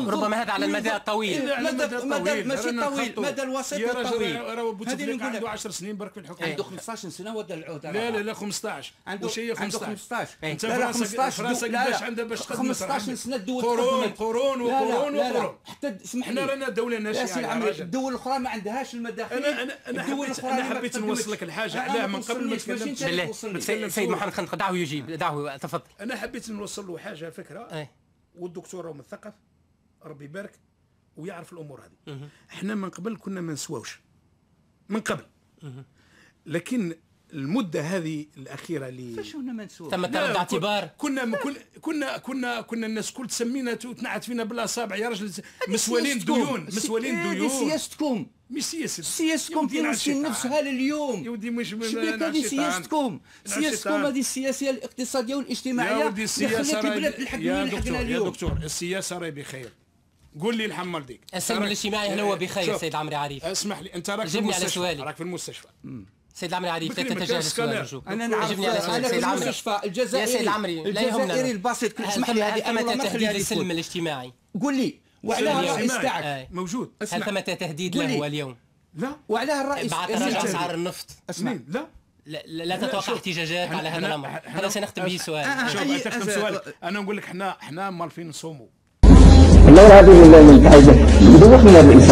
ربما هذا على المدى الطويل. مدى ماشي طويل، مدى الوسيط والطويل. راه بوتفليقه عنده 10 سنين برك في الحكم. عنده 15 سنه ودا العهده. لا 15. واش هي 15؟ انت فرنسا قداش عندها باش تخدم 15 سنه الدول قرون وقرون. حتى اسمح لي، حنا رانا دوله ناشئه. الدول الاخرى ما عندهاش المداخيل. انا حبيت نوصل لك الحاجه علاه من قبل ما تكلمت. سيد محمد دعه يجيب، دعه تفضل. انا حبيت نوصل له حاجه فكره. والدكتور هو مثقف ربي يبارك ويعرف الامور هذه. احنا من قبل كنا ما نسواوش من قبل، لكن المده هذه الاخيره اللي فاش كنا ما نسواوش ثم ترد اعتبار. كنا الناس كل تسمينا وتنعت فينا بالاصابع يا رجل. مسؤولين ديون. سياستكم مش سياستكم في نفسها لليوم يا ودي. مش هذه سياستكم هذه السياسيه الاقتصاديه والاجتماعيه اللي خلت البلاد الحق وين لحقنا اليوم. يا دكتور السياسه راهي بخير. قول لي الحمال ديك السلم الاجتماعي هل هو بخير سيد العمري عريف؟ اسمح لي، انت راك في المستشفى. سيد العمري عريف لا تتجاهل السؤال. انا نعرف انا في المستشفى الجزائري. يا سيد العمري لا يهمنا الجزائري البسيط. اسمح لي، هذه ثمة تهديد للسلم الاجتماعي. قول لي وعلاه الرئيس تاعك موجود. هل ثمة تهديد له اليوم؟ لا. وعلاه الرئيس بعد تراجع اسعار النفط. اسمع لا تتوقع احتجاجات على هذا الامر. هذا سنختم به سؤال. شوف تختم سؤالك. انا نقول لك احنا مالفين نصوموا. والله العظيم والله من الحاجه يدوخ من الرئيس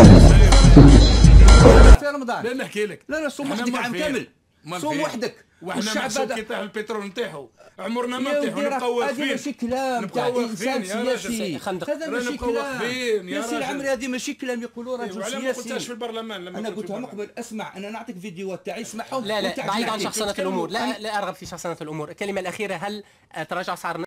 في رمضان. لا نحكي لك. لا صوم وحدك عام كامل. صوم وحدك. وحنا محسوب كي طاح البترول نطيحوا عمرنا ما نطيحوا. نبقاو واقفين. هذه ماشي كلام تاع انسان سياسي. هذا ماشي كلام يا سي العمري. هذه ماشي كلام يقولوا رجل سياسي. ما قلتهاش في البرلمان. انا قلتها من قبل. اسمع انا نعطيك فيديوهات تاعي اسمعهم. لا بعيد عن شخصنة الامور. لا ارغب في شخصنة الامور. الكلمه الاخيره هل تراجع اسعار